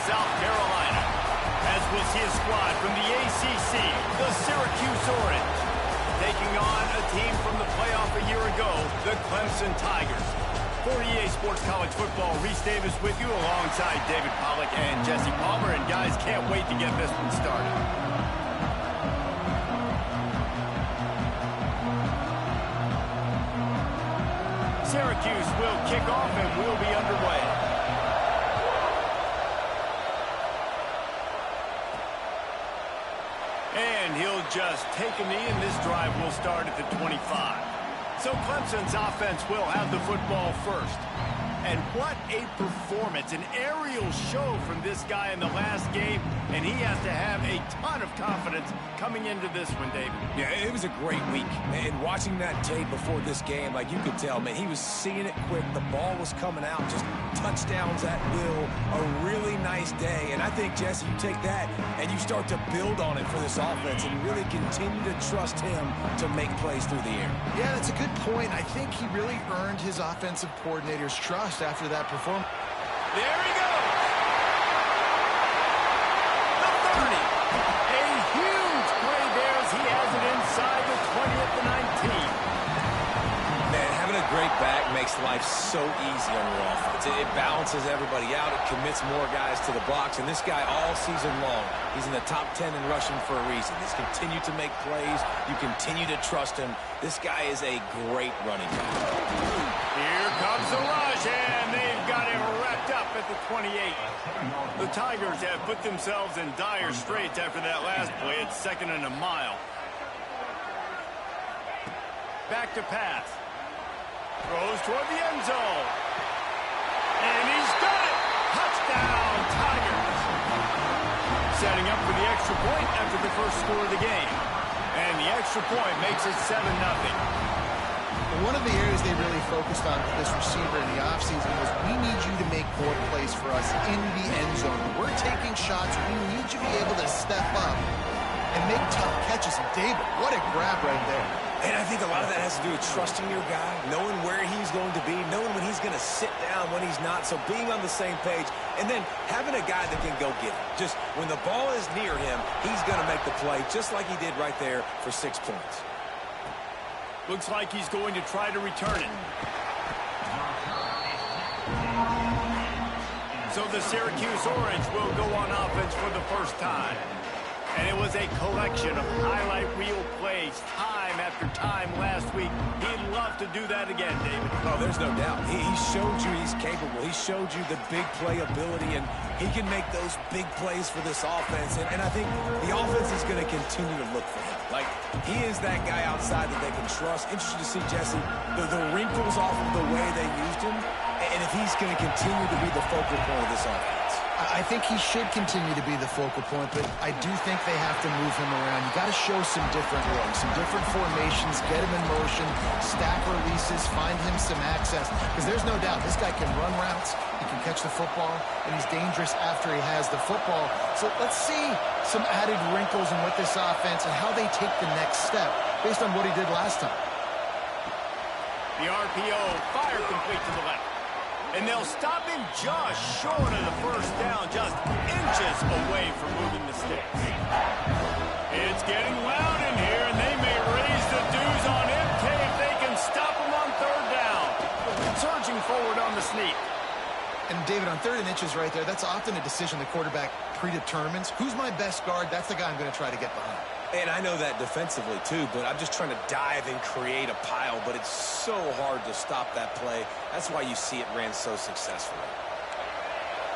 South Carolina. As we'll see a squad from the ACC, the Syracuse Orange, taking on a team from the playoff a year ago, the Clemson Tigers. For EA Sports College Football, Reese Davis with you alongside David Pollack and Jesse Palmer. And guys, can't wait to get this one started. Syracuse will kick off and we'll be underway. And he'll just take a knee, and this drive will start at the 25. So Clemson's offense will have the football first. And what a performance, an aerial show from this guy in the last game, and he has to have a ton of confidence coming into this one, David. Yeah, it was a great week, and watching that tape before this game, like you could tell, man, he was seeing it quick, the ball was coming out, just touchdowns at will, a really nice day, and I think, Jesse, you take that and you start to build on it for this offense and really continue to trust him to make plays through the air. Yeah, that's a good point. I think he really earned his offensive coordinator's trust after that performance. There he goes. The 30. A huge play there as he has it inside the 20 at the 19. Man, having a great back makes life so easy on your offense. It balances everybody out. It commits more guys to the box. And this guy all season long, he's in the top 10 in rushing for a reason. He's continued to make plays. You continue to trust him. This guy is a great running back. Here comes the rush, and they've got him wrapped up at the 28. The Tigers have put themselves in dire straits after that last play. It's 2nd and a mile. Back to pass. Throws toward the end zone. And he's got it! Touchdown, Tigers! Setting up for the extra point after the first score of the game. And the extra point makes it 7-0. One of the areas they really focused on with this receiver in the offseason was, we need you to make more plays for us in the end zone. When we're taking shots, we need you to be able to step up and make tough catches. And David, what a grab right there. And I think a lot of that has to do with trusting your guy, knowing where he's going to be, knowing when he's going to sit down, when he's not. So being on the same page, and then having a guy that can go get it. Just when the ball is near him, he's going to make the play, just like he did right there for 6 points. Looks like he's going to try to return it. So the Syracuse Orange will go on offense for the first time. And it was a collection of highlight reel plays time after time last week. He'd love to do that again, David. Oh, there's no doubt. He showed you he's capable. He showed you the big play ability, and he can make those big plays for this offense. And I think the offense is going to continue to look for him. Like, he is that guy outside that they can trust. Interesting to see, Jesse, the wrinkles off of the way they used him, and if he's going to continue to be the focal point of this offense. I think he should continue to be the focal point, but I do think they have to move him around. You got to show some different looks, some different formations, get him in motion, stack releases, find him some access, because there's no doubt this guy can run routes, he can catch the football, and he's dangerous after he has the football. So let's see some added wrinkles in what this offense and how they take the next step based on what he did last time. The RPO fire complete to the left. And they'll stop him just short of the first down, just inches away from moving the sticks. It's getting loud in here, and they may raise the dues on MK if they can stop him on 3rd down. Surging forward on the sneak. And David, on 3rd and inches right there, that's often a decision the quarterback predetermines. Who's my best guard? That's the guy I'm going to try to get behind. And I know that defensively, too, but I'm just trying to dive and create a pile, but it's so hard to stop that play. That's why you see it ran so successfully.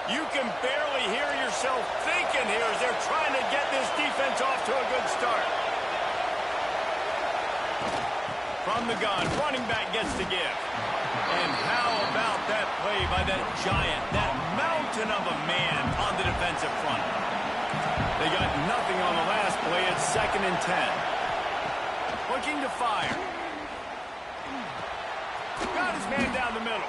You can barely hear yourself thinking here as they're trying to get this defense off to a good start. From the gun, running back gets to give. And how about that play by that giant, that mountain of a man on the defensive front? They got nothing on the last play. It's 2nd and 10. Looking to fire. Got his man down the middle.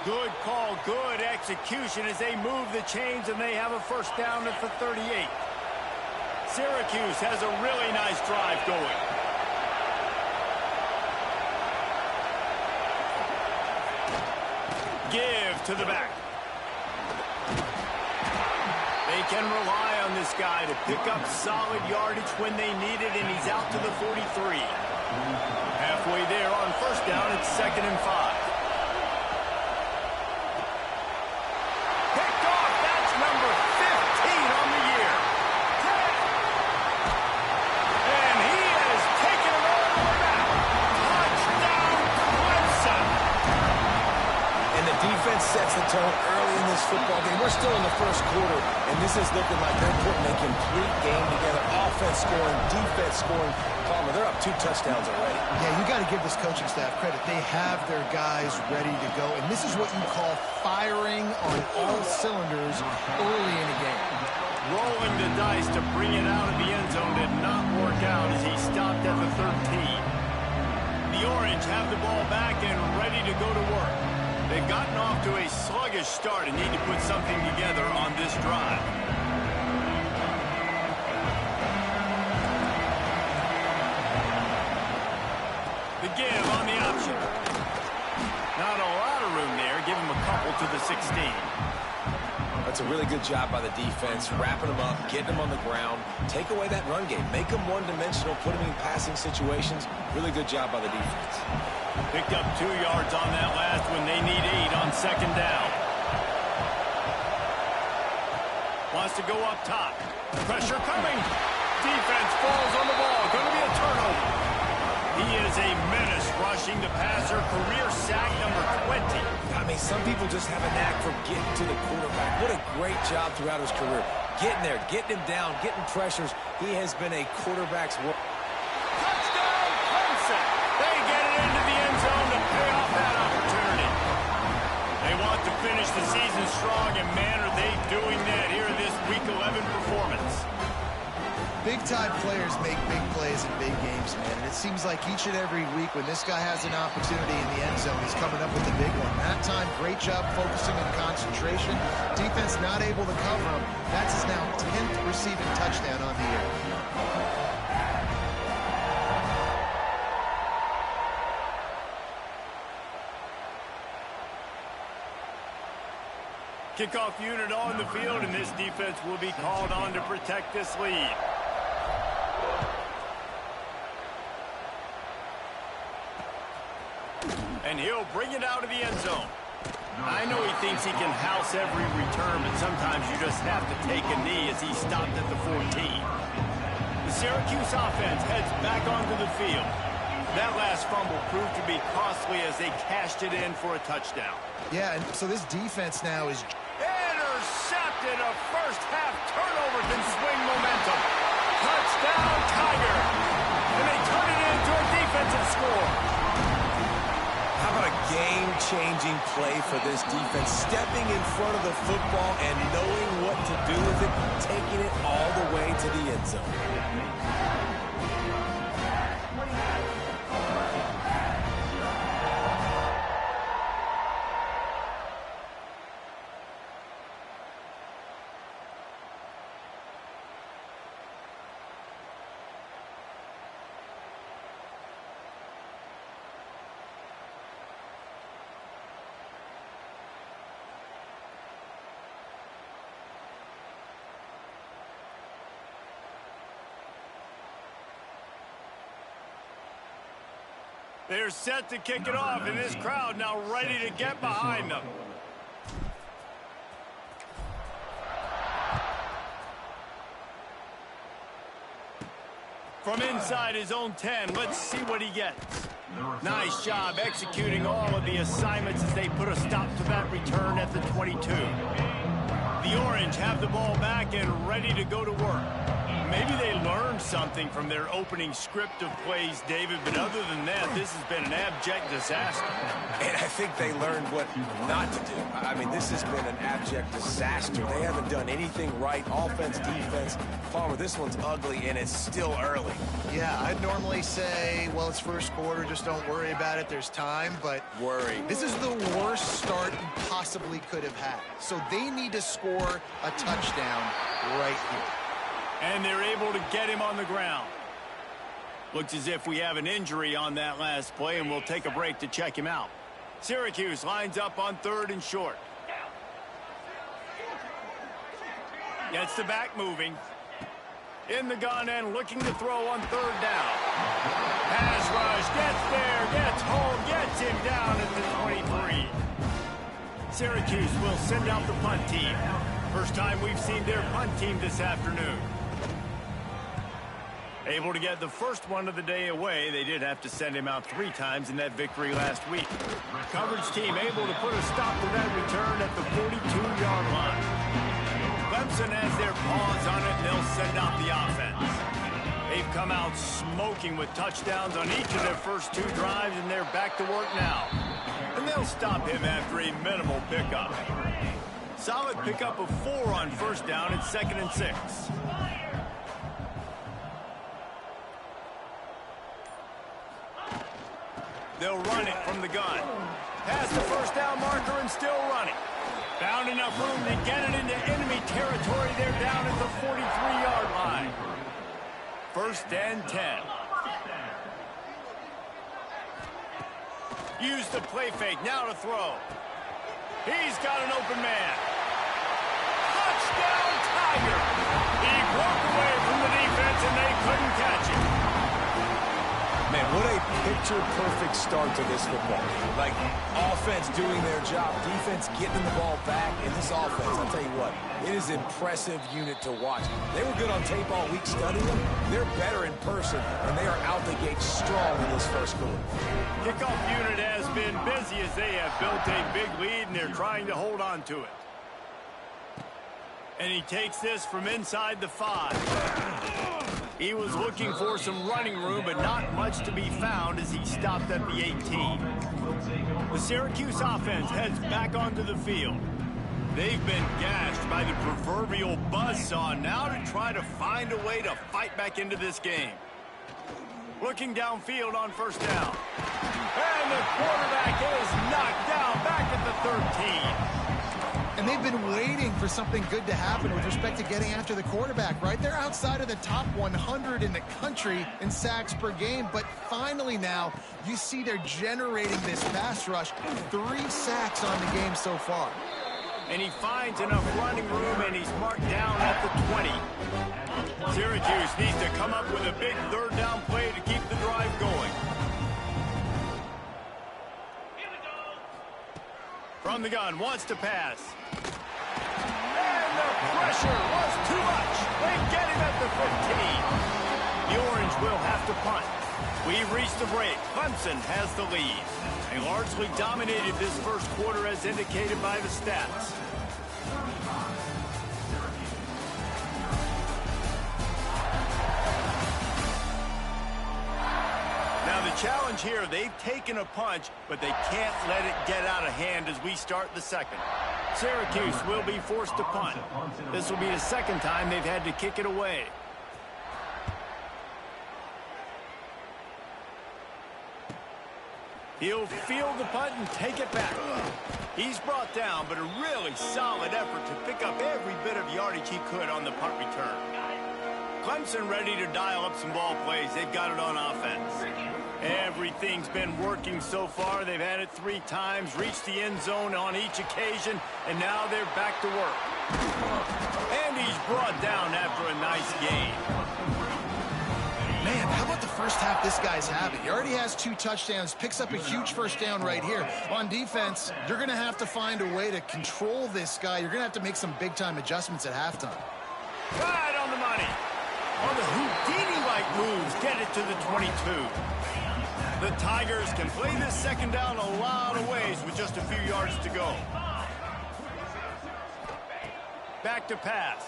Good call, good execution as they move the chains, and they have a first down at the 38. Syracuse has a really nice drive going. Give to the back. can rely on this guy to pick up solid yardage when they need it, and he's out to the 43. Halfway there on first down, it's 2nd and 5. Picked off, that's number 15 on the year. And he has taken it all the way back. Touchdown, Clemson. And the defense sets the tone early in this football game. We're still in the first quarter, and this is looking like they're putting a complete game together. Offense scoring, defense scoring. Palmer, they're up 2 touchdowns already. Yeah, you got to give this coaching staff credit. They have their guys ready to go, and this is what you call firing on all cylinders early in a game. Rolling the dice to bring it out of the end zone did not work out as he stopped at the 13. The Orange have the ball back and ready to go to work. They've gotten off to a sluggish start and need to put something together on this drive. The give on the option. Not a lot of room there. Give him a couple to the 16. That's a really good job by the defense, wrapping them up, getting them on the ground, take away that run game, make them one-dimensional, put them in passing situations. Really good job by the defense. Picked up 2 yards on that last when they need 8 on 2nd down. Wants to go up top. Pressure coming. Defense falls on the ball. Going to be a turnover. He is a menace rushing the passer. Career sack number 20. I mean, some people just have a knack for getting to the quarterback. What a great job throughout his career. Getting there, getting him down, getting pressures. He has been a quarterback's work. Touchdown, Clemson. They get it into the end zone to pay off that opportunity. They want to finish the season strong, and man, are they doing that here in this Week 11 performance. Big-time players make big plays in big games, man. And it seems like each and every week when this guy has an opportunity in the end zone, he's coming up with a big one. That time, great job focusing on concentration. Defense not able to cover him. That's his now 10th receiving touchdown on the year. Kickoff unit on the field, and this defense will be called on to protect this lead. And he'll bring it out of the end zone. I know he thinks he can house every return, but sometimes you just have to take a knee as he stopped at the 14. The Syracuse offense heads back onto the field. That last fumble proved to be costly as they cashed it in for a touchdown. Yeah, and so this defense now is... Intercepted. A first-half turnover can swing momentum. Touchdown, Tiger. And they turn it into a defensive score. How about a game-changing play for this defense? Stepping in front of the football and knowing what to do with it, taking it all the way to the end zone. They're set to kick it off, and this crowd now ready to get behind them. From inside his own 10, let's see what he gets. Nice job executing all of the assignments as they put a stop to that return at the 22. The Orange have the ball back and ready to go to work. Maybe they learned something from their opening script of plays, David, but other than that, this has been an abject disaster. And I think they learned what not to do. I mean, this has been an abject disaster. They haven't done anything right, offense, defense. Palmer, this one's ugly, and it's still early. Yeah, I'd normally say, well, it's first quarter, just don't worry about it, there's time, but... Worry. This is the worst start you possibly could have had. So they need to score a touchdown right here. And they're able to get him on the ground. Looks as if we have an injury on that last play, and we'll take a break to check him out. Syracuse lines up on 3rd and short. Gets the back moving. In the gun and looking to throw on third down. Pass rush, gets there, gets home, gets him down at the 23. Syracuse will send out the punt team. First time we've seen their punt team this afternoon. Able to get the first one of the day away. They did have to send him out 3 times in that victory last week. Coverage team able to put a stop to that return at the 42-yard line. Clemson has their paws on it, and they'll send out the offense. They've come out smoking with touchdowns on each of their first 2 drives, and they're back to work now. And they'll stop him after a minimal pickup. Solid pickup of 4 on first down at 2nd and 6. They'll run it from the gun. Past the first down marker and still running. Found enough room to get it into enemy territory. They're down at the 43-yard line. 1st and 10. Use the play fake. Now to throw. He's got an open man. Touchdown, Tiger. He broke away from the defense, and they couldn't catch him. Man, what a picture-perfect start to this football game. Like, offense doing their job, defense getting the ball back, and this offense, I'll tell you what, it is an impressive unit to watch. They were good on tape all week studying them. They're better in person, and they are out the gate strong in this first quarter. Kickoff unit has been busy as they have built a big lead, and they're trying to hold on to it. And he takes this from inside the 5. He was looking for some running room, but not much to be found as he stopped at the 18. The Syracuse offense heads back onto the field. They've been gashed by the proverbial buzzsaw now to try to find a way to fight back into this game. Looking downfield on first down. And the quarterback is knocked down back at the 13. And they've been waiting for something good to happen with respect to getting after the quarterback, right? They're outside of the top 100 in the country in sacks per game, but finally now you see they're generating this pass rush. 3 sacks on the game so far. And he finds enough running room, and he's marked down at the 20. Syracuse needs to come up with a big third down play to keep the drive going. From the gun, wants to pass. And the pressure was too much. They get him at the 15. The Orange will have to punt. We've reached the break. Clemson has the lead. They largely dominated this first quarter as indicated by the stats. Now the challenge here, they've taken a punch, but they can't let it get out of hand as we start the second. Syracuse will be forced to punt. This will be the second time they've had to kick it away. He'll field the punt and take it back. He's brought down, but a really solid effort to pick up every bit of yardage he could on the punt return. Clemson ready to dial up some ball plays. They've got it on offense. Everything's been working so far. They've had it 3 times, reached the end zone on each occasion, and now they're back to work. And he's brought down after a nice gain. Man, how about the first half this guy's having? He already has 2 touchdowns, picks up a huge first down right here. On defense, you're going to have to find a way to control this guy. You're going to have to make some big-time adjustments at halftime. Right on the money. On the Houdini-like moves, get it to the 22. The Tigers can play this second down a lot of ways with just a few yards to go. Back to pass.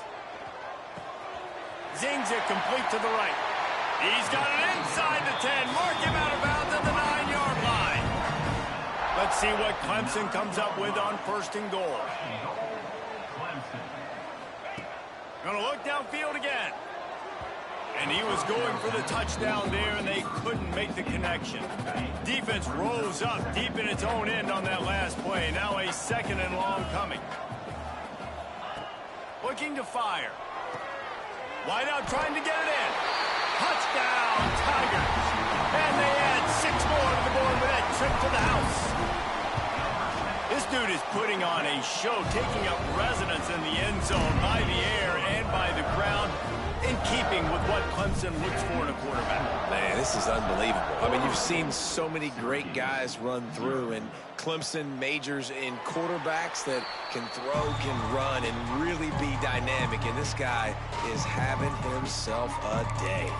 Zings it complete to the right. He's got it inside the 10. Mark him out of bounds at the 9-yard line. Let's see what Clemson comes up with on 1st and goal. Gonna look downfield again. And he was going for the touchdown there, and they couldn't make the connection. Defense rose up deep in its own end on that last play. Now a 2nd and long coming. Looking to fire. Wide out trying to get it in. Touchdown, Tigers. And they add 6 more to the board with that trip to the house. This dude is putting on a show, taking up residence in the end zone by the air and by the ground, in keeping with what Clemson looks for in a quarterback. Man, this is unbelievable. I mean, you've seen so many great guys run through, and Clemson majors in quarterbacks that can throw, can run, and really be dynamic, and this guy is having himself a day.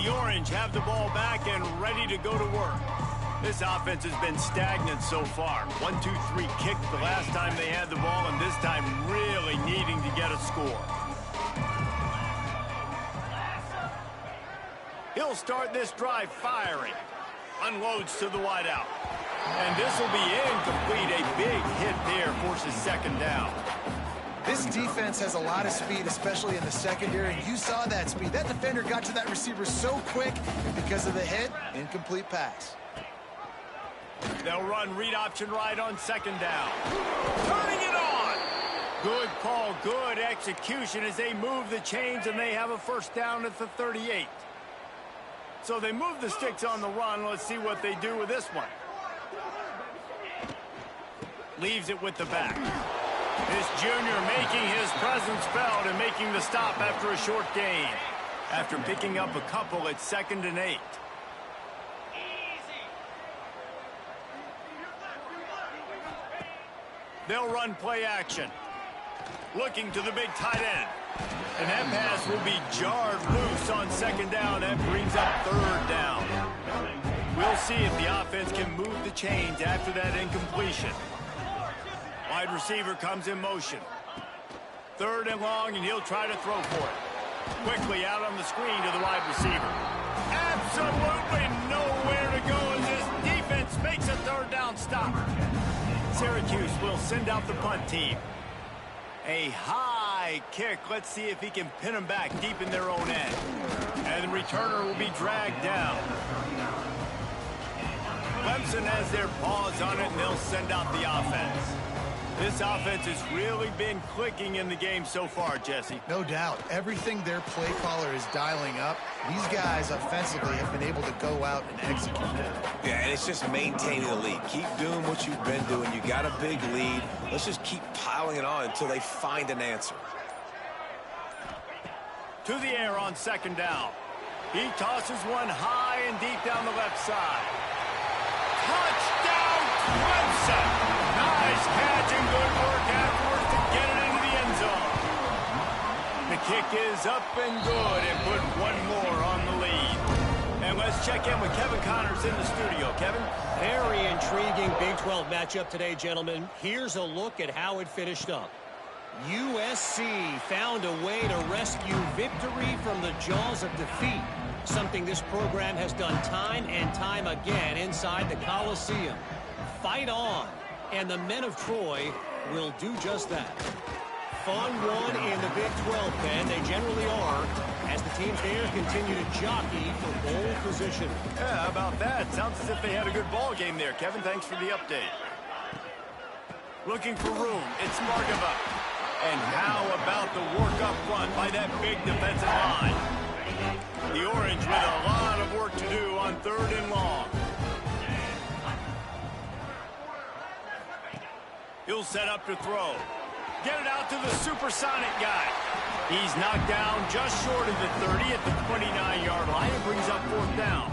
The Orange have the ball back and ready to go to work. This offense has been stagnant so far. 1-2-3 kick the last time they had the ball, and this time really needing to get a score. He'll start this drive firing. Unloads to the wideout. And this will be incomplete. A big hit there forces second down. This defense has a lot of speed, especially in the secondary, and you saw that speed. That defender got to that receiver so quick, and because of the hit, incomplete pass. They'll run read option right on second down. Turning it on. Good call, good execution as they move the chains, and they have a first down at the 38. So they move the sticks on the run. Let's see what they do with this one. Leaves it with the back. This junior making his presence felt and making the stop after a short gain. After picking up a couple at 2nd and 8. They'll run play action. Looking to the big tight end. And that pass will be jarred loose on second down. That brings up third down. We'll see if the offense can move the chains after that incompletion. Wide receiver comes in motion. 3rd and long, and he'll try to throw for it. Quickly out on the screen to the wide receiver. Absolutely nowhere to go as this defense makes a 3rd down stop. Syracuse will send out the punt team. A high kick. Let's see if he can pin them back deep in their own end. And the returner will be dragged down. Clemson has their paws on it, and they'll send out the offense. This offense has really been clicking in the game so far, Jesse. No doubt. Everything their play caller is dialing up, these guys offensively have been able to go out and execute that. Yeah, and it's just maintaining the lead. Keep doing what you've been doing. You got a big lead. Let's just keep piling it on until they find an answer. To the air on second down. He tosses one high and deep down the left side. Touchdown, Clemson! Nice catch and good work afterwards to get it into the end zone. The kick is up and good and put one more on the lead. And let's check in with Kevin Connors in the studio. Kevin? Very intriguing Big 12 matchup today, gentlemen. Here's a look at how it finished up. USC found a way to rescue victory from the jaws of defeat, something this program has done time and time again inside the Coliseum. Fight on, and the men of Troy will do just that. Fun one in the Big 12, Ben. They generally are, as the teams there continue to jockey for bowl position. Yeah, how about that? Sounds as if they had a good ball game there. Kevin, thanks for the update. Looking for room. It's Margava. And how about the work up front by that big defensive line? The Orange with a lot of work to do on 3rd and long. He'll set up to throw. Get it out to the supersonic guy. He's knocked down just short of the 30 at the 29-yard line and brings up 4th down.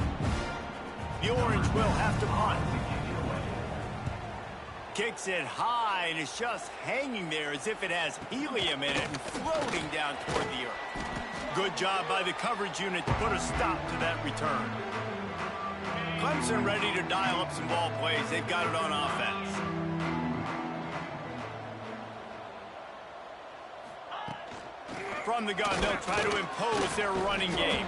The Orange will have to punt. Kicks it high, and it's just hanging there as if it has helium in it and floating down toward the earth. Good job by the coverage unit to put a stop to that return. Clemson ready to dial up some ball plays. They've got it on offense. From the gun, they'll try to impose their running game.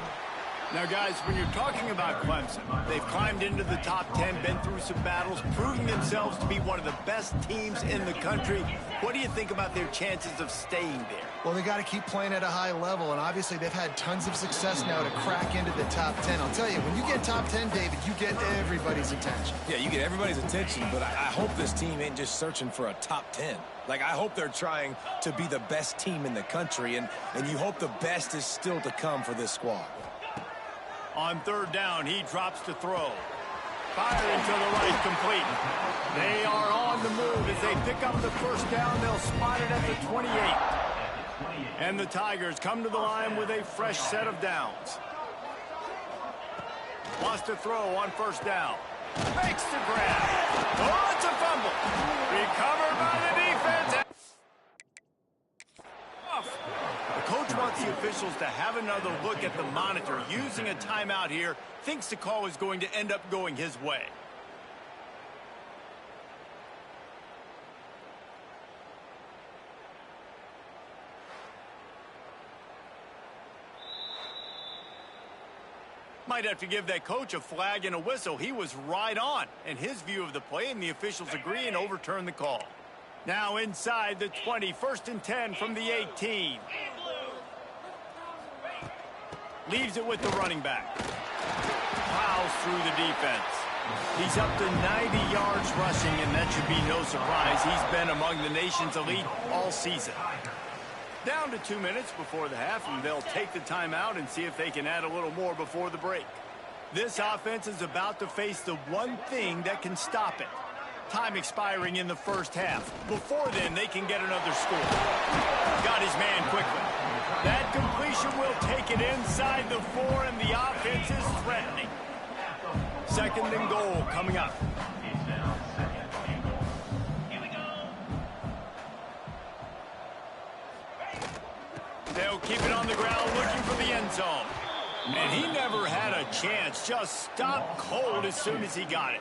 Now, guys, when you're talking about Clemson, they've climbed into the top 10, been through some battles, proving themselves to be one of the best teams in the country. What do you think about their chances of staying there? Well, they got to keep playing at a high level, and obviously they've had tons of success now to crack into the top 10. I'll tell you, when you get top 10, David, you get everybody's attention. Yeah, you get everybody's attention, but I hope this team ain't just searching for a top 10. Like, I hope they're trying to be the best team in the country, and you hope the best is still to come for this squad. On 3rd down, he drops to throw. Firing to the right, complete. They are on the move as they pick up the first down. They'll spot it at the 28. And the Tigers come to the line with a fresh set of downs. Wants to throw on first down. Makes the grab. Oh, it's a fumble. Recovered by the defense. The coach wants the officials to have another look at the monitor. Using a timeout here, thinks the call is going to end up going his way. Might have to give that coach a flag and a whistle. He was right on in his view of the play, and the officials agree and overturn the call. Now inside the 20, 1st and 10 from the 18. Leaves it with the running back. Plows through the defense. He's up to 90 yards rushing, and that should be no surprise. He's been among the nation's elite all season. Down to 2 minutes before the half, and they'll take the timeout and see if they can add a little more before the break. This offense is about to face the one thing that can stop it. Time expiring in the first half. Before then, they can get another score. Got his man quickly. That completion will take it inside the 4, and the offense is threatening. 2nd and goal coming up. They'll keep it on the ground looking for the end zone. And he never had a chance. Just stopped cold as soon as he got it.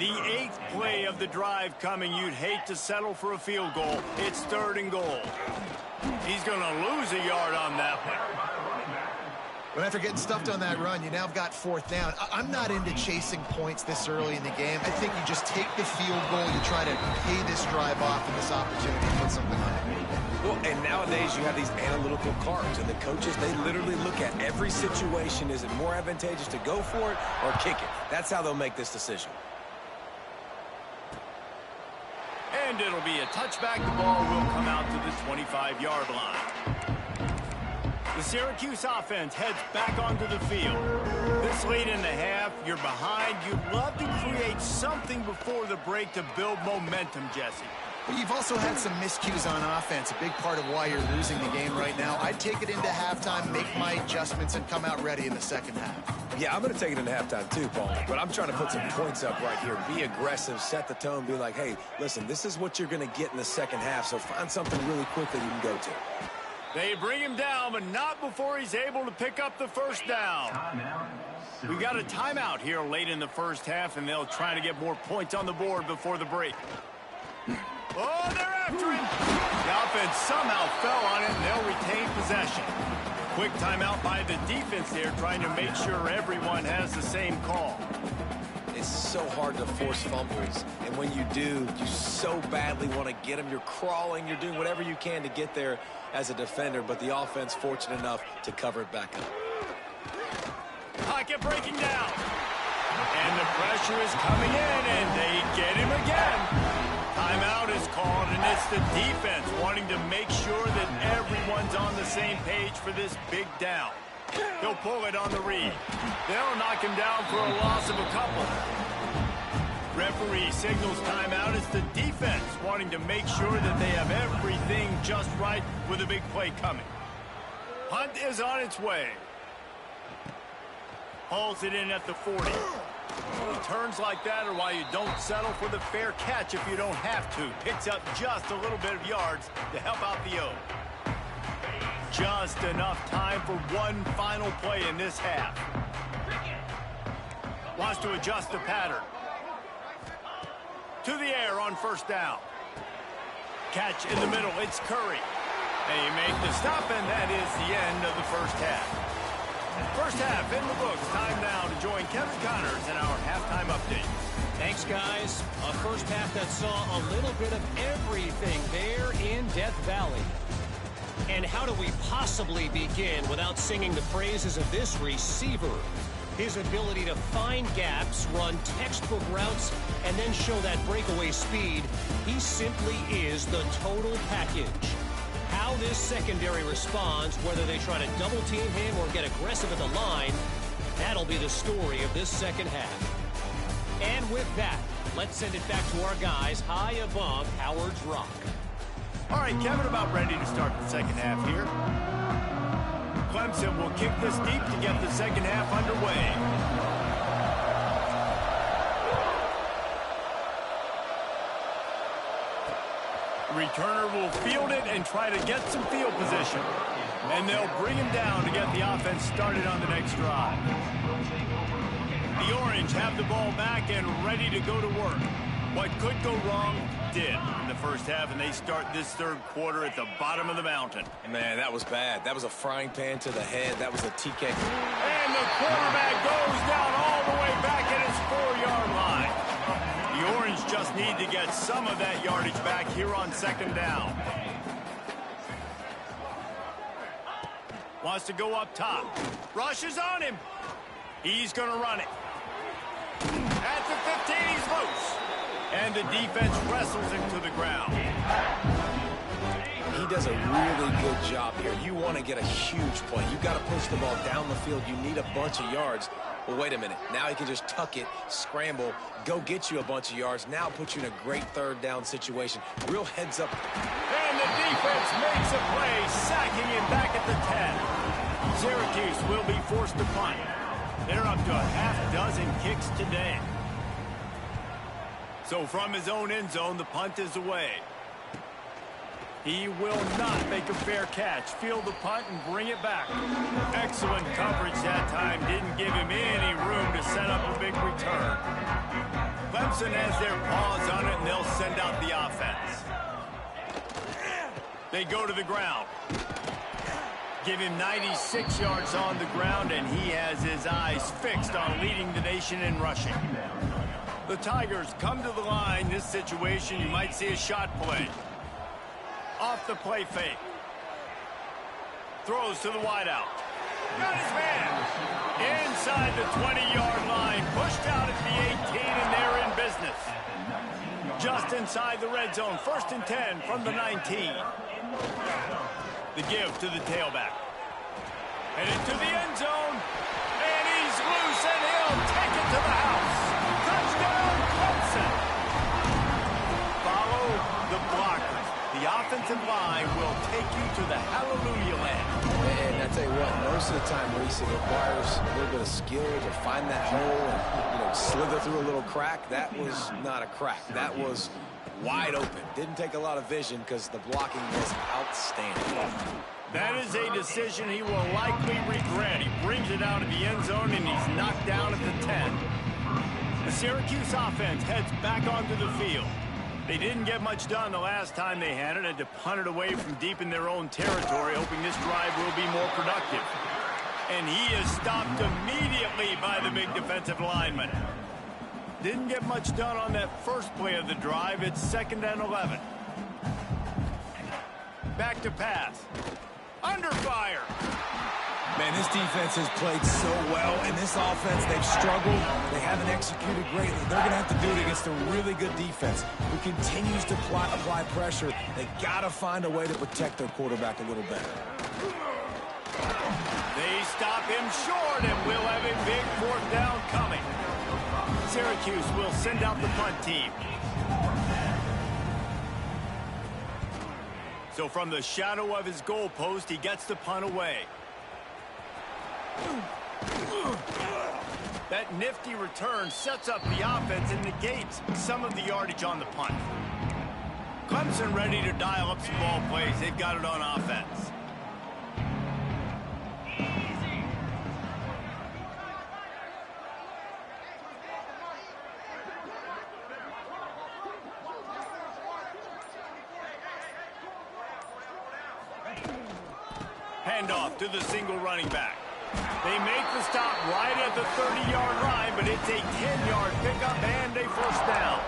The 8th play of the drive coming. You'd hate to settle for a field goal. It's 3rd and goal. He's going to lose a yard on that one. But after getting stuffed on that run, you now have got 4th down. I'm not into chasing points this early in the game. I think you just take the field goal. You try to pay this drive off and this opportunity to put something on it. Well, and nowadays you have these analytical cards, and the coaches, they literally look at every situation. Is it more advantageous to go for it or kick it? That's how they'll make this decision. And it'll be a touchback. The ball will come out to the 25-yard line. The Syracuse offense heads back onto the field. This late in the half, you're behind. You'd love to create something before the break to build momentum, Jesse. But you've also had some miscues on offense, a big part of why you're losing the game right now. I'd take it into halftime, make my adjustments, and come out ready in the second half. Yeah, I'm going to take it into halftime too, Paul. But I'm trying to put some points up right here. Be aggressive, set the tone, be like, hey, listen, this is what you're going to get in the second half, so find something really quick that you can go to. They bring him down, but not before he's able to pick up the first down. We've got a timeout here late in the first half, and they'll try to get more points on the board before the break. Oh, they're after him. The offense somehow fell on it, and they'll retain possession. Quick timeout by the defense there, trying to make sure everyone has the same call. It's so hard to force fumbles, and when you do, you so badly want to get them. You're crawling, you're doing whatever you can to get there as a defender, but the offense fortunate enough to cover it back up. Pocket breaking down. And the pressure is coming in, and they get him again. Timeout is called, and it's the defense wanting to make sure that everyone's on the same page for this big down. He'll pull it on the read. They'll knock him down for a loss of a couple. Referee signals timeout. It's the defense wanting to make sure that they have everything just right with a big play coming. Punt is on its way. Hauls it in at the 40. Turns like that are why you don't settle for the fair catch if you don't have to. Picks up just a little bit of yards to help out the O. Just enough time for one final play in this half. Wants to adjust the pattern. To the air on first down. Catch in the middle. It's Curry. They make the stop, and that is the end of the first half. First half in the books. Time now to join Kevin Connors in our halftime update. Thanks, guys. A first half that saw a little bit of everything there in Death Valley. And how do we possibly begin without singing the praises of this receiver? His ability to find gaps, run textbook routes, and then show that breakaway speed. He simply is the total package. How this secondary responds, whether they try to double-team him or get aggressive at the line, that'll be the story of this second half. And with that, let's send it back to our guys high above Howard's Rock. All right, Kevin, about ready to start the second half here. Clemson will kick this deep to get the second half underway. Returner will field it and try to get some field position. And they'll bring him down to get the offense started on the next drive. The Orange have the ball back and ready to go to work. What could go wrong did in the first half, and they start this third quarter at the bottom of the mountain. Man, that was bad. That was a frying pan to the head. That was a TK. And the quarterback goes down all the way back at his 4-yard line. The Orange just need to get some of that yardage back here on second down. Wants to go up top. Rushes on him. He's going to run it. At the 15, he's loose. And the defense wrestles him to the ground. He does a really good job here. You want to get a huge play. You got to push the ball down the field. You need a bunch of yards. Well, wait a minute. Now he can just tuck it, scramble, go get you a bunch of yards. Now put you in a great third down situation. Real heads up. And the defense makes a play, sacking him back at the 10. Syracuse will be forced to punt. They're up to a half-dozen kicks today. So from his own end zone, the punt is away. He will not make a fair catch. Field the punt and bring it back. Excellent coverage that time. Didn't give him any room to set up a big return. Clemson has their paws on it, and they'll send out the offense. They go to the ground. Give him 96 yards on the ground, and he has his eyes fixed on leading the nation in rushing. The Tigers come to the line. This situation, you might see a shot play. Off the play fake. Throws to the wideout. Got his man. Inside the 20-yard line. Pushed out at the 18, and they're in business. Just inside the red zone. 1st and 10 from the 19. The give to the tailback. And into the end zone. And he's loose, and he'll take it to the house. Touchdown, Clemson. Follow the blockers. The offensive line will take you to the hallelujah land. And I tell you what, most of the time, Reese, it requires a little bit of skill to find that hole and, slither through a little crack. That was not a crack. That was wide open. Didn't take a lot of vision because the blocking was outstanding. That is a decision he will likely regret. He brings it out of the end zone, and he's knocked down at the 10. The Syracuse offense heads back onto the field. They didn't get much done the last time they had it. Had to punt it away from deep in their own territory, hoping this drive will be more productive. And he is stopped immediately by the big defensive lineman. Didn't get much done on that first play of the drive. It's 2nd and 11. Back to pass. Under fire. Man, this defense has played so well, and this offense, they've struggled. They haven't executed greatly. They're going to have to do it against a really good defense who continues to apply pressure. They got to find a way to protect their quarterback a little better. They stop him short, and we'll have a big 4th down coming. Syracuse will send out the punt team. So from the shadow of his goalpost, he gets the punt away. That nifty return sets up the offense and negates some of the yardage on the punt. Clemson ready to dial up some ball plays. They've got it on offense. Handoff to the single running back. They make the stop right at the 30-yard line, but it's a 10-yard pickup and a 1st down.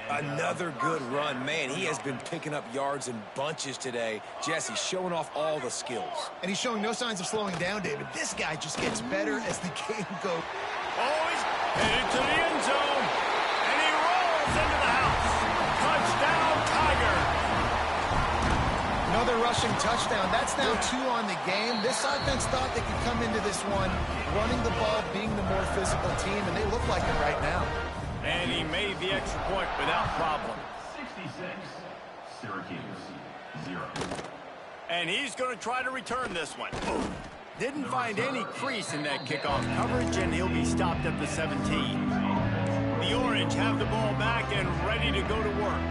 Another good run. Man, he has been picking up yards in bunches today. Jesse showing off all the skills. And he's showing no signs of slowing down, David. This guy just gets better as the game goes. Oh, he's headed to the end zone, and he rolls into the house. Touchdown, Tiger. Another another rushing touchdown. That's now 2 on the game. This offense thought they could come into this one running the ball, being the more physical team, and they look like it right now. And he made the extra point without problem. 66, Syracuse, 0. And he's going to try to return this one. Didn't find any crease in that kickoff coverage, and he'll be stopped at the 17. The Orange have the ball back and ready to go to work.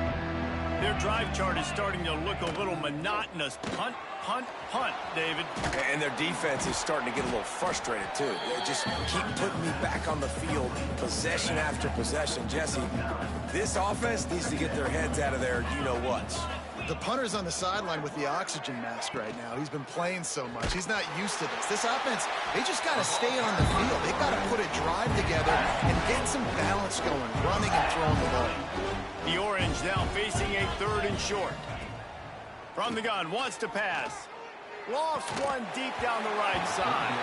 Their drive chart is starting to look a little monotonous. Punt, punt, punt, David. And their defense is starting to get a little frustrated, too. They just keep putting me back on the field, possession after possession. Jesse, this offense needs to get their heads out of their you-know-whats. The punter's on the sideline with the oxygen mask right now. He's been playing so much. He's not used to this. This offense, they just got to stay on the field. They've got to put a drive together and get some balance going, running and throwing the ball. The Orange now facing a 3rd and short. From the gun, wants to pass. Lofts one deep down the right side.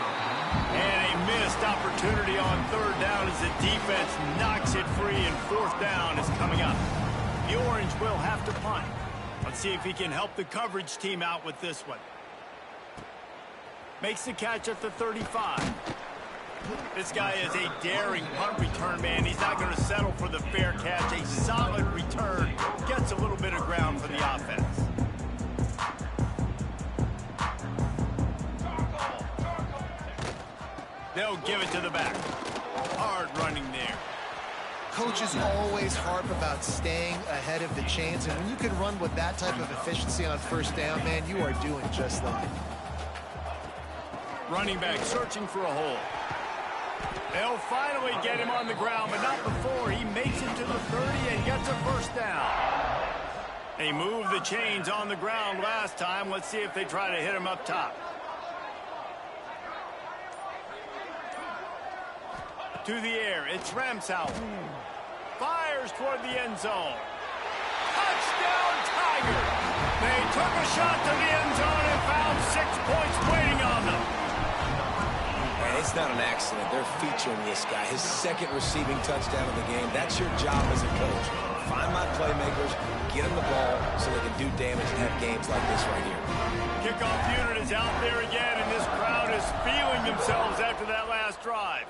And a missed opportunity on 3rd down as the defense knocks it free, and 4th down is coming up. The Orange will have to punt. Let's see if he can help the coverage team out with this one. Makes the catch at the 35. This guy is a daring punt return man. He's not going to settle for the fair catch. A solid return. Gets a little bit of ground for the offense. They'll give it to the back. Hard running there. Coaches always harp about staying ahead of the chains, and when you can run with that type of efficiency on 1st down, man, you are doing just that. Running back searching for a hole. They'll finally get him on the ground, but not before he makes it to the 30 and gets a 1st down. They moved the chains on the ground last time. Let's see if they try to hit him up top. To the air, it's Ramsauer. Fires toward the end zone. Touchdown, Tiger! They took a shot to the end zone and found 6 points waiting on them. Man, it's not an accident. They're featuring this guy. His 2nd receiving touchdown of the game. That's your job as a coach. Find my playmakers, get them the ball so they can do damage and have games like this right here. Kickoff unit is out there again, and this crowd is feeling themselves after that last drive.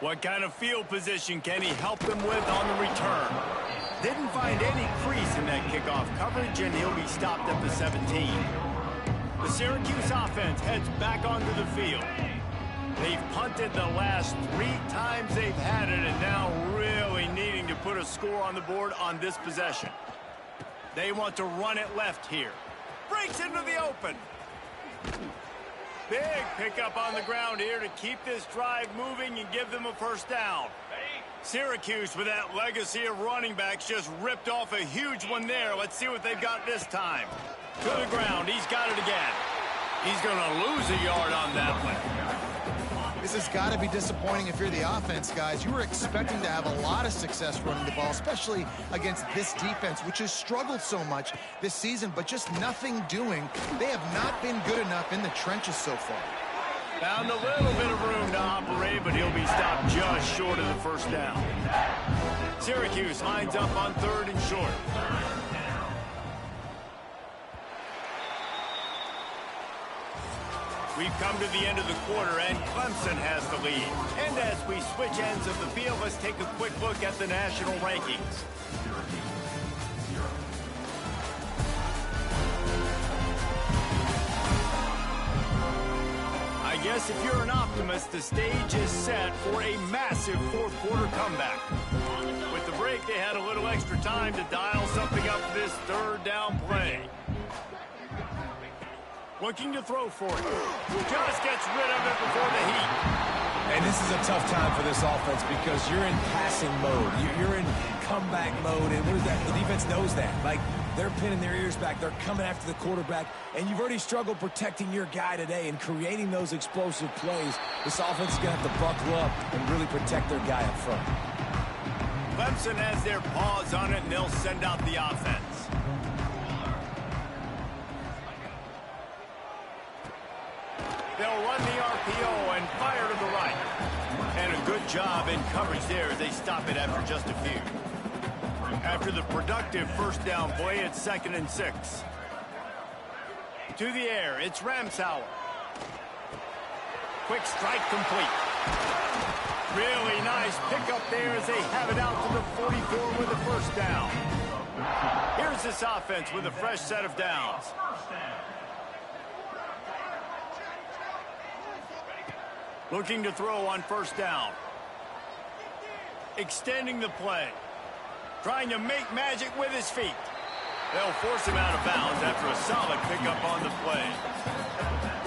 What kind of field position can he help them with on the return? Didn't find any crease in that kickoff coverage, and he'll be stopped at the 17. The Syracuse offense heads back onto the field. They've punted the last 3 times they've had it, and now really needing to put a score on the board on this possession. They want to run it left here. Breaks into the open. Big pickup on the ground here to keep this drive moving and give them a 1st down. Syracuse, with that legacy of running backs, just ripped off a huge one there. Let's see what they've got this time. To the ground. He's got it again. He's going to lose a yard on that one. This has got to be disappointing if you're the offense, guys. You were expecting to have a lot of success running the ball, especially against this defense, which has struggled so much this season, but just nothing doing. They have not been good enough in the trenches so far. Found a little bit of room to operate, but he'll be stopped just short of the 1st down. Syracuse lines up on 3rd and short. We've come to the end of the quarter, and Clemson has the lead. And as we switch ends of the field, let's take a quick look at the national rankings. I guess if you're an optimist, the stage is set for a massive 4th quarter comeback. With the break, they had a little extra time to dial something up for this 3rd down play. Looking to throw for it. Just gets rid of it before the heat. And this is a tough time for this offense because you're in passing mode. You're in comeback mode, and what is that? The defense knows that. Like, they're pinning their ears back. They're coming after the quarterback, and you've already struggled protecting your guy today and creating those explosive plays. This offense is going to have to buckle up and really protect their guy up front. Clemson has their paws on it, and they'll send out the offense. They'll run the RPO and fire to the right. And a good job in coverage there as they stop it after just a few. After the productive first down play, it's 2nd and 6. To the air, it's Ramsauer. Quick strike complete. Really nice pickup there as they have it out to the 44 with the first down. Here's this offense with a fresh set of downs. Looking to throw on first down. Extending the play. Trying to make magic with his feet. They'll force him out of bounds after a solid pickup on the play.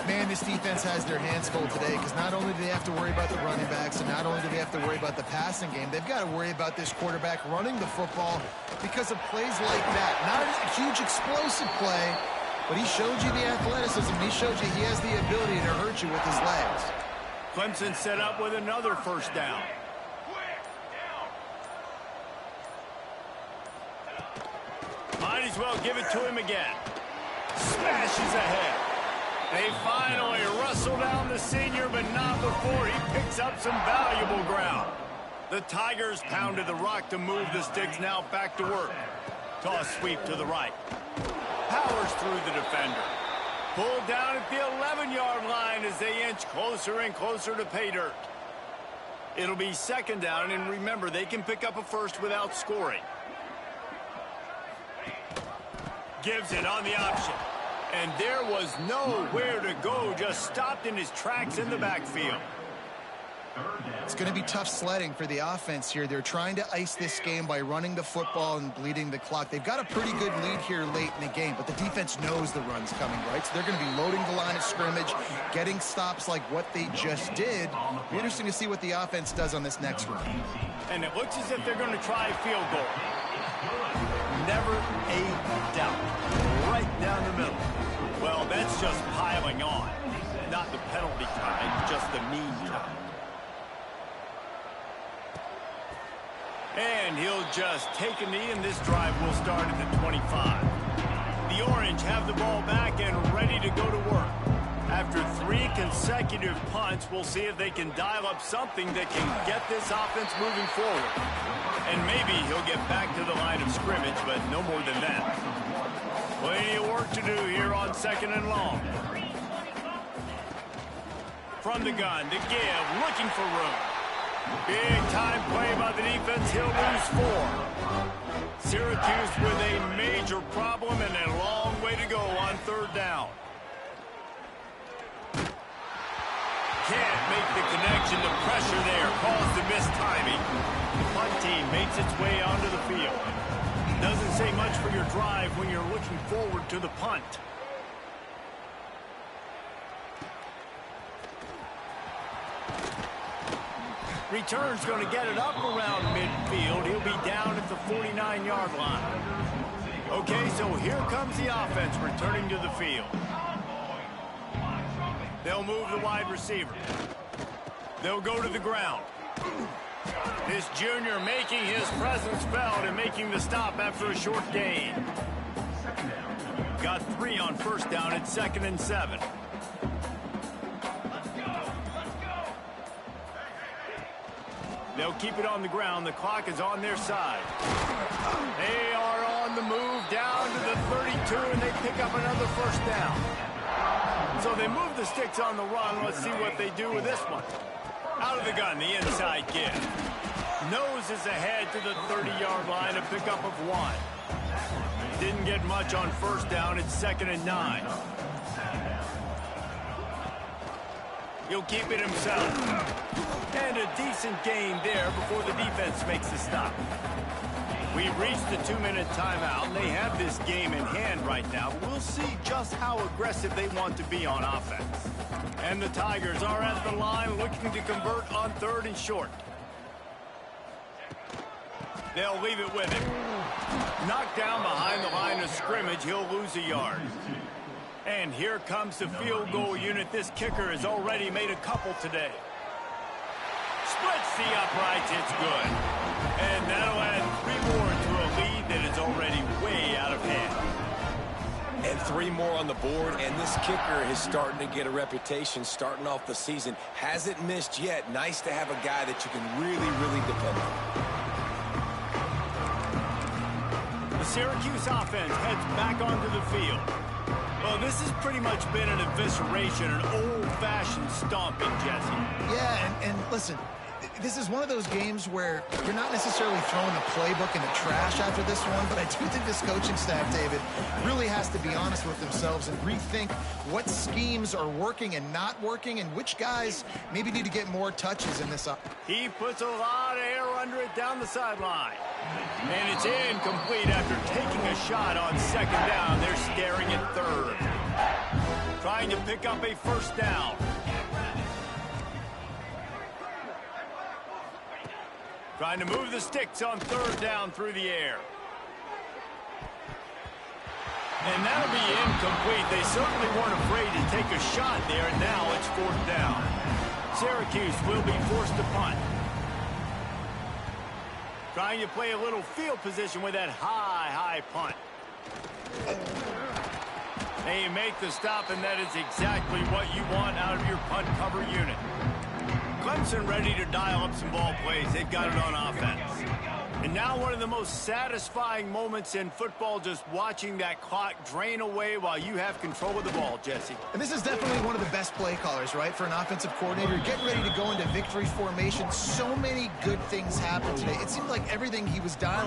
Man, this defense has their hands full today because not only do they have to worry about the running backs and not only do they have to worry about the passing game, they've got to worry about this quarterback running the football because of plays like that. Not a huge explosive play, but he showed you the athleticism. He showed you he has the ability to hurt you with his legs. Clemson set up with another first down. Might as well give it to him again. Smashes ahead. They finally wrestle down the senior, but not before he picks up some valuable ground. The Tigers pounded the rock to move the sticks, now back to work. Toss sweep to the right. Powers through the defender. Pulled down at the 11-yard line as they inch closer and closer to pay dirt. It'll be 2nd down, and remember, they can pick up a first without scoring. Gives it on the option. And there was nowhere to go, just stopped in his tracks in the backfield. It's going to be tough sledding for the offense here. They're trying to ice this game by running the football and bleeding the clock. They've got a pretty good lead here late in the game, but the defense knows the run's coming, right? So they're going to be loading the line of scrimmage, getting stops like what they just did. It'll be interesting to see what the offense does on this next run. And it looks as if they're going to try a field goal. Never a doubt. Right down the middle. Well, that's just piling on. Not the penalty kind, just the mean kind. And he'll just take a knee, and this drive will start at the 25. The Orange have the ball back and ready to go to work. After 3 consecutive punts, we'll see if they can dial up something that can get this offense moving forward. And maybe he'll get back to the line of scrimmage, but no more than that. Plenty of work to do here on 2nd and long. From the gun, the give, looking for room. Big time play by the defense. He'll lose 4. Syracuse with a major problem and a long way to go on 3rd down. Can't make the connection. The pressure there caused the missed timing. The punt team makes its way onto the field. Doesn't say much for your drive when you're looking forward to the punt. Return's going to get it up around midfield. He'll be down at the 49-yard line. Okay, so here comes the offense returning to the field. They'll move the wide receiver. They'll go to the ground. This junior making his presence felt and making the stop after a short gain. Got 3 on first down at 2nd and 7. They'll keep it on the ground. The clock is on their side. They are on the move down to the 32, and they pick up another first down. So they move the sticks on the run. Let's see what they do with this one. Out of the gun, the inside give. Noses ahead to the 30-yard line, a pickup of 1. Didn't get much on first down. It's 2nd and 9. He'll keep it himself. And a decent gain there before the defense makes the stop. We've reached the 2-minute timeout, and they have this game in hand right now. But we'll see just how aggressive they want to be on offense. And the Tigers are at the line looking to convert on 3rd and short. They'll leave it with him. Knocked down behind the line of scrimmage. He'll lose a yard. And here comes the field goal unit. This kicker has already made a couple today. Splits the uprights. It's good. And that'll add 3 more to a lead that is already way out of hand. And 3 more on the board, and this kicker is starting to get a reputation starting off the season. Hasn't missed yet. Nice to have a guy that you can really, really depend on. Syracuse offense heads back onto the field. Well, this has pretty much been an evisceration, an old-fashioned stomping, Jesse. Yeah, and listen, this is one of those games where you're not necessarily throwing the playbook in the trash after this one, but I do think this coaching staff, David, really has to be honest with themselves and rethink what schemes are working and not working and which guys maybe need to get more touches in this. He puts a lot of air under it down the sideline. And it's incomplete after taking a shot on second down. They're staring at third. Trying to pick up a first down. Trying to move the sticks on third down through the air. And that'll be incomplete. They certainly weren't afraid to take a shot there, and now it's fourth down. Syracuse will be forced to punt. Trying to play a little field position with that high punt. They make the stop, and that is exactly what you want out of your punt cover unit. Clemson ready to dial up some ball plays. They've got it on offense. And now one of the most satisfying moments in football, just watching that clock drain away while you have control of the ball, Jesse. And this is definitely one of the best play callers, right, for an offensive coordinator. Getting ready to go into victory formation. So many good things happened today. It seemed like everything he was dialing